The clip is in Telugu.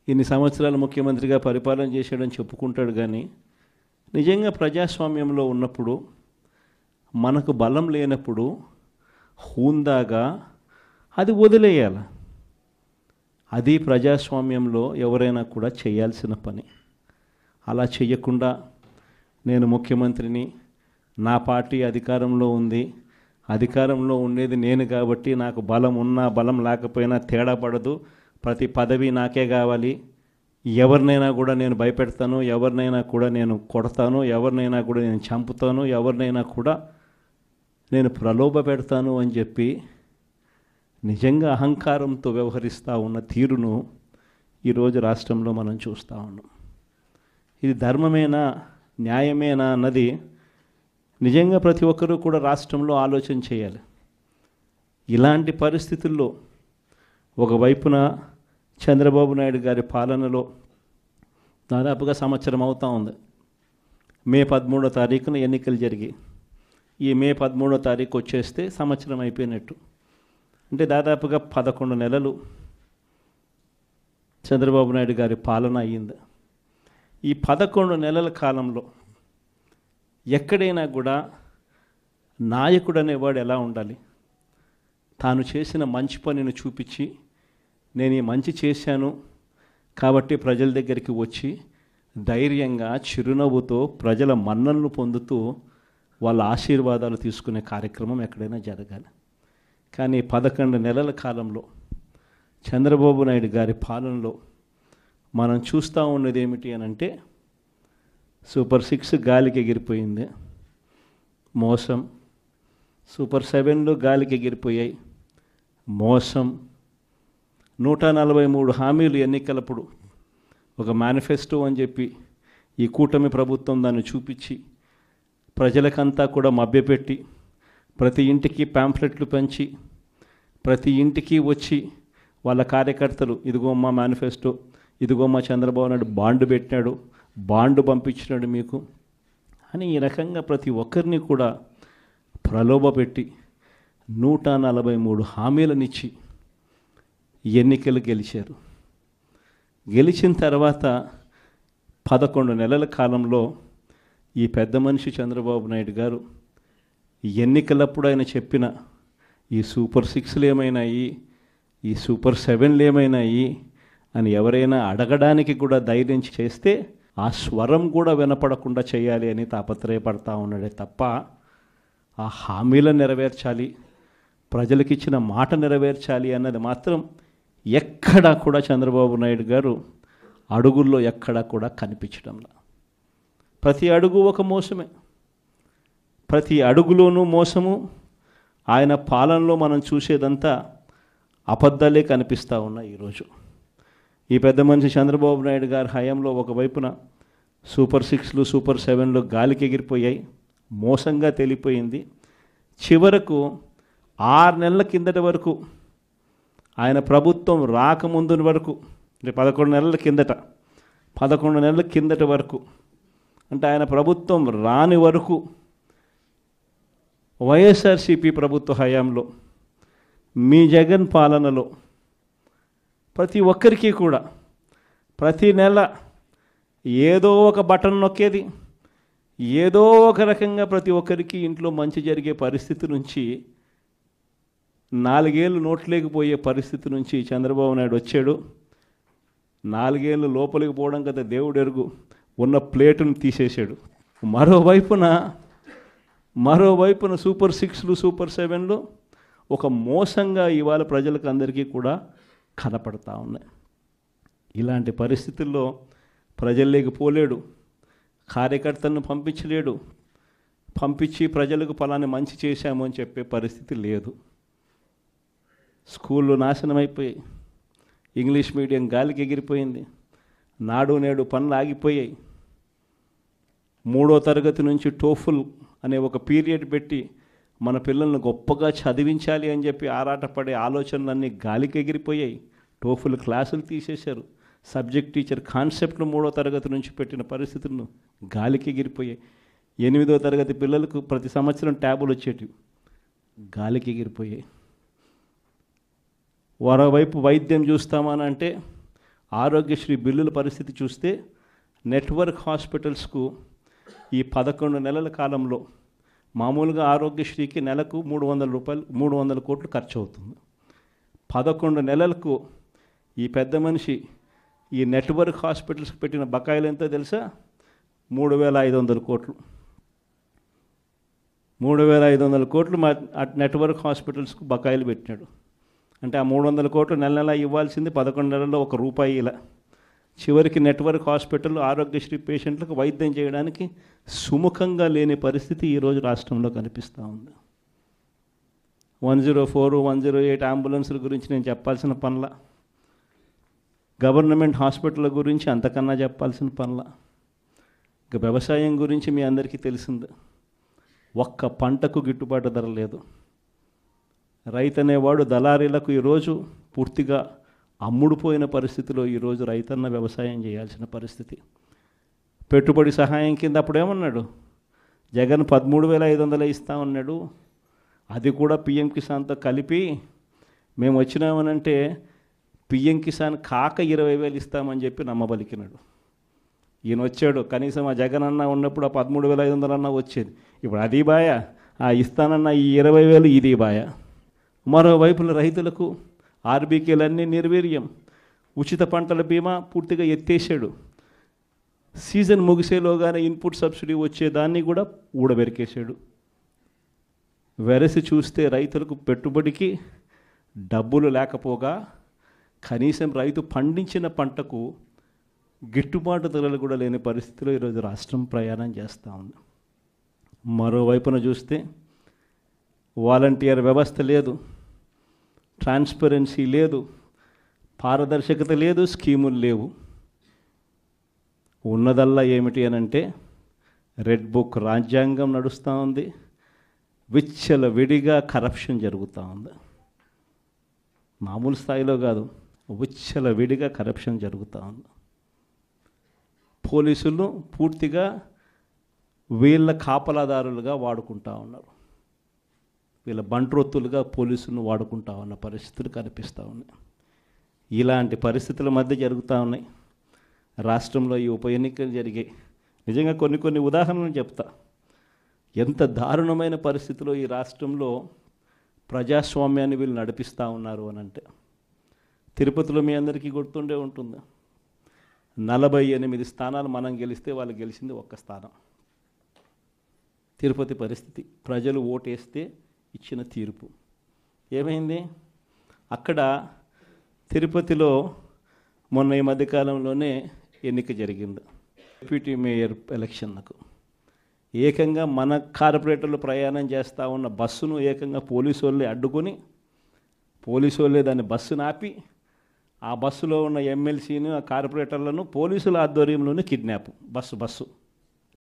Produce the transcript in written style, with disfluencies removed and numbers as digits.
ఇన్ని సంవత్సరాలు ముఖ్యమంత్రిగా పరిపాలన చేశాడని చెప్పుకుంటాడు. కానీ నిజంగా ప్రజాస్వామ్యంలో ఉన్నప్పుడు, మనకు బలం లేనప్పుడు హూందాగా అది వదిలేయాలి. అది ప్రజాస్వామ్యంలో ఎవరైనా కూడా చేయాల్సిన పని. అలా చేయకుండా నేను ముఖ్యమంత్రిని, నా పార్టీ అధికారంలో ఉంది, అధికారంలో ఉండేది నేను కాబట్టి నాకు బలం ఉన్నా బలం లేకపోయినా తేడా పడదు, ప్రతి పదవి నాకే కావాలి, ఎవరినైనా కూడా నేను భయపెడతాను, ఎవరినైనా కూడా నేను కొడతాను, ఎవరినైనా కూడా నేను చంపుతాను, ఎవరినైనా కూడా నేను ప్రలోభ పెడతాను అని చెప్పి నిజంగా అహంకారంతో వ్యవహరిస్తూ ఉన్న తీరును ఈరోజు రాష్ట్రంలో మనం చూస్తూ ఉన్నాం. ఇది ధర్మమేనా, న్యాయమేనా అన్నది నిజంగా ప్రతి ఒక్కరూ కూడా రాష్ట్రంలో ఆలోచన చేయాలి. ఇలాంటి పరిస్థితుల్లో ఒకవైపున చంద్రబాబు నాయుడు గారి పాలనలో దాదాపుగా సంవత్సరం అవుతూ ఉంది. మే 13వ తారీఖున ఎన్నికలు జరిగాయి. ఈ మే 13వ తారీఖు వచ్చేస్తే సంవత్సరం అయిపోయినట్టు. అంటే దాదాపుగా 11 నెలలు చంద్రబాబు నాయుడు గారి పాలన అయ్యింది. ఈ 11 నెలల కాలంలో ఎక్కడైనా కూడా నాయకుడు అనేవాడు ఎలా ఉండాలి? తాను చేసిన మంచి పనిని చూపించి, నేను ఈ మంచి చేశాను కాబట్టి ప్రజల దగ్గరికి వచ్చి ధైర్యంగా చిరునవ్వుతో ప్రజల మన్ననలు పొందుతూ వాళ్ళ ఆశీర్వాదాలు తీసుకునే కార్యక్రమం ఎక్కడైనా జరగాలి. కానీ 11 నెలల కాలంలో చంద్రబాబు నాయుడు గారి పాలనలో మనం చూస్తూ ఉన్నది ఏమిటి అని అంటే, సూపర్ 6 గాలికి ఎగిరిపోయింది, మోసం. సూపర్ 7లు గాలికి ఎగిరిపోయాయి, మోసం. 143 హామీలు ఎన్నికలప్పుడు ఒక మేనిఫెస్టో అని చెప్పి ఈ కూటమి ప్రభుత్వం దాన్ని చూపించి ప్రజలకంతా కూడా మభ్యపెట్టి, ప్రతి ఇంటికి ప్యాంఫ్లెట్లు పంచి, ప్రతి ఇంటికి వచ్చి వాళ్ళ కార్యకర్తలు, ఇదిగో మా మేనిఫెస్టో, ఇదిగో మా చంద్రబాబు నాయుడు బాండ్ పెట్టినాడు, బాండ్ పంపించినాడు మీకు అని ఈ రకంగా ప్రతి ఒక్కరిని కూడా ప్రలోభ పెట్టి 143 హామీలనిచ్చి ఎన్నికలు గెలిచారు. గెలిచిన తర్వాత 11 నెలల కాలంలో ఈ పెద్ద మనిషి చంద్రబాబు నాయుడు గారు ఎన్నికలప్పుడు ఆయన చెప్పిన ఈ సూపర్ 6లు ఏమైనాయి, ఈ సూపర్ 7లు ఏమైనాయి అని ఎవరైనా అడగడానికి కూడా ధైర్యం చేస్తే ఆ స్వరం కూడా వినపడకుండా చేయాలి అని తాపత్రయపడతా ఉన్నాడే తప్ప, ఆ హామీలను నెరవేర్చాలి, ప్రజలకు ఇచ్చిన మాట నెరవేర్చాలి అన్నది మాత్రం ఎక్కడా కూడా చంద్రబాబు నాయుడు గారు అడుగుల్లో ఎక్కడా కూడా కనిపించడంలా. ప్రతి అడుగు ఒక మోసమే, ప్రతి అడుగులోనూ మోసము. ఆయన పాలనలో మనం చూసేదంతా అబద్ధాలే కనిపిస్తూ ఉన్నాయి. ఈరోజు ఈ పెద్ద మనిషి చంద్రబాబు నాయుడు గారి హయాంలో ఒకవైపున సూపర్ 6లు సూపర్ 7లు గాలికి ఎగిరిపోయాయి, మోసంగా తెలిపోయింది. చివరకు 6 నెలల కిందటి వరకు, ఆయన ప్రభుత్వం రాకముందు వరకు, అంటే 11 నెలల కిందట, 11 నెలల కిందటి వరకు, అంటే ఆయన ప్రభుత్వం రాని వరకు వైఎస్ఆర్సీపీ ప్రభుత్వ హయాంలో, మీ జగన్ పాలనలో ప్రతి ఒక్కరికి కూడా ప్రతి నెల ఏదో ఒక బటన్ నొక్కేది, ఏదో ఒక రకంగా ప్రతి ఒక్కరికి ఇంట్లో మంచి జరిగే పరిస్థితి నుంచి, 4 ఏళ్ళు నోట్లేకపోయే పరిస్థితి నుంచి చంద్రబాబు నాయుడు వచ్చాడు. 4 ఏళ్ళు లోపలికి పోవడం కదా దేవుడు ఎరుగు, ఉన్న ప్లేటును తీసేశాడు. మరోవైపున సూపర్ 6లు సూపర్ 7లు ఒక మోసంగా ఇవాళ ప్రజలకు అందరికీ కూడా కనపడతా ఉన్నాయి. ఇలాంటి పరిస్థితుల్లో ప్రజల్లోకి పోలేడు, కార్యకర్తలను పంపించలేడు, పంపించి ప్రజలకు ఫలాన్ని మంచి చేశాము అని చెప్పే పరిస్థితి లేదు. స్కూళ్ళు నాశనం అయిపోయాయి, ఇంగ్లీష్ మీడియం గాలికి ఎగిరిపోయింది, నాడు నేడు పనులు ఆగిపోయాయి. 3వ తరగతి నుంచి టోఫుల్ అనే ఒక పీరియడ్ పెట్టి మన పిల్లల్ని గొప్పగా చదివించాలి అని చెప్పి ఆరాటపడే ఆలోచనలన్నీ గాలికి ఎగిరిపోయాయి. టోఫుల్ క్లాసులు తీసేశారు, సబ్జెక్ట్ టీచర్ కాన్సెప్ట్ను 3వ తరగతి నుంచి పెట్టిన పరిస్థితులను గాలికి ఎగిరిపోయాయి. 8వ తరగతి పిల్లలకు ప్రతి సంవత్సరం ట్యాబులు వచ్చేటివి, గాలికి ఎగిరిపోయాయి. మరోవైపు వైద్యం చూస్తామని అంటే ఆరోగ్యశ్రీ బిల్లుల పరిస్థితి చూస్తే నెట్వర్క్ హాస్పిటల్స్కు ఈ 11 నెలల కాలంలో మామూలుగా ఆరోగ్యశ్రీకి నెలకు 300 కోట్లు ఖర్చు అవుతుంది. 11 నెలలకు ఈ పెద్ద మనిషి ఈ నెట్వర్క్ హాస్పిటల్స్కి పెట్టిన బకాయిలు ఎంతో తెలుసా? 3,500 కోట్లు. 3,500 కోట్లు నెట్వర్క్ హాస్పిటల్స్కు బకాయిలు పెట్టినాడు. అంటే ఆ 300 కోట్లు నెల నెల ఇవ్వాల్సింది 11 నెలల్లో ₹1 ఇలా. చివరికి నెట్వర్క్ హాస్పిటల్ ఆరోగ్యశ్రీ పేషెంట్లకు వైద్యం చేయడానికి సుముఖంగా లేని పరిస్థితి ఈరోజు రాష్ట్రంలో కనిపిస్తూ ఉంది. 104, 108 అంబులెన్సుల గురించి నేను చెప్పాల్సిన పనుల, గవర్నమెంట్ హాస్పిటల్ గురించి అంతకన్నా చెప్పాల్సిన పనుల. ఇక వ్యవసాయం గురించి మీ అందరికీ తెలిసింది. ఒక్క పంటకు గిట్టుబాటు ధర లేదు. రైతు అనేవాడు దళారీలకు ఈరోజు పూర్తిగా అమ్ముడుపోయిన పరిస్థితిలో ఈరోజు రైతన్న వ్యవసాయం చేయాల్సిన పరిస్థితి. పెట్టుబడి సహాయం కింద అప్పుడేమన్నాడు? జగన్ 13,500 ఇస్తామన్నాడు. అది కూడా పిఎం కిసాన్తో కలిపి మేము వచ్చినామనంటే పిఎం కిసాన్ కాక 20,000 ఇస్తామని చెప్పి నమ్మబలికినాడు. ఈయన వచ్చాడు, కనీసం ఆ జగన్ అన్న ఉన్నప్పుడు ఆ 13,500 అన్న వచ్చేది. ఇప్పుడు అది బాయ, ఆ ఇస్తానన్న ఈ 20,000 ఇది బాయ. మరోవైపున రైతులకు ఆర్బీకేలన్నీ నిర్వీర్యం. ఉచిత పంటల బీమా పూర్తిగా ఎత్తేసాడు. సీజన్ ముగిసేలోగానే ఇన్పుట్ సబ్సిడీ వచ్చేదాన్ని కూడా ఊడబెరికేశాడు. వెరసి చూస్తే రైతులకు పెట్టుబడికి డబ్బులు లేకపోగా కనీసం రైతు పండించిన పంటకు గిట్టుబాటు ధరలు కూడా లేని పరిస్థితిలో ఈరోజు రాష్ట్రం ప్రయాణం చేస్తూ ఉంది. మరోవైపున చూస్తే వాలంటీర్ వ్యవస్థ లేదు, ట్రాన్స్పరెన్సీ లేదు, పారదర్శకత లేదు, స్కీములు లేవు. ఉన్నదల్లా ఏమిటి అనంటే రెడ్ బుక్ రాజ్యాంగం నడుస్తూ ఉంది. విచ్చల విడిగా కరప్షన్ జరుగుతూ ఉంది. మామూలు స్థాయిలో కాదు, విచ్చల విడిగా కరప్షన్ జరుగుతూ ఉంది. పోలీసులు పూర్తిగా వీళ్ళ కాపలాదారులుగా వాడుకుంటా ఉన్నారు. వీళ్ళ బంట్రొత్తులుగా పోలీసులను వాడుకుంటా ఉన్న పరిస్థితులు కనిపిస్తూ ఉన్నాయి. ఇలాంటి పరిస్థితుల మధ్య జరుగుతూ ఉన్నాయి. రాష్ట్రంలో ఈ ఉప ఎన్నికలు జరిగాయి. నిజంగా కొన్ని ఉదాహరణలు చెప్తా. ఎంత దారుణమైన పరిస్థితిలో ఈ రాష్ట్రంలో ప్రజాస్వామ్యాన్ని వీళ్ళు నడిపిస్తూ ఉన్నారు అని అంటే, తిరుపతిలో మీ అందరికీ గుర్తుండే ఉంటుంది. 48 స్థానాలు మనం గెలిస్తే వాళ్ళు గెలిచింది 1 స్థానం. తిరుపతి పరిస్థితి, ప్రజలు ఓటేస్తే ఇచ్చిన తీర్పు ఏమైంది? అక్కడ తిరుపతిలో మొన్న ఈ మధ్యకాలంలోనే ఎన్నిక జరిగింది, డిప్యూటీ మేయర్ ఎలక్షన్లకు. ఏకంగా మన కార్పొరేటర్లు ప్రయాణం చేస్తూ ఉన్న బస్సును ఏకంగా పోలీసు వాళ్ళే అడ్డుకొని, పోలీసు వాళ్ళే దాన్ని బస్సును ఆపి, ఆ బస్సులో ఉన్న ఎమ్మెల్సీని, ఆ కార్పొరేటర్లను పోలీసుల ఆధ్వర్యంలోనే కిడ్నాప్. బస్సు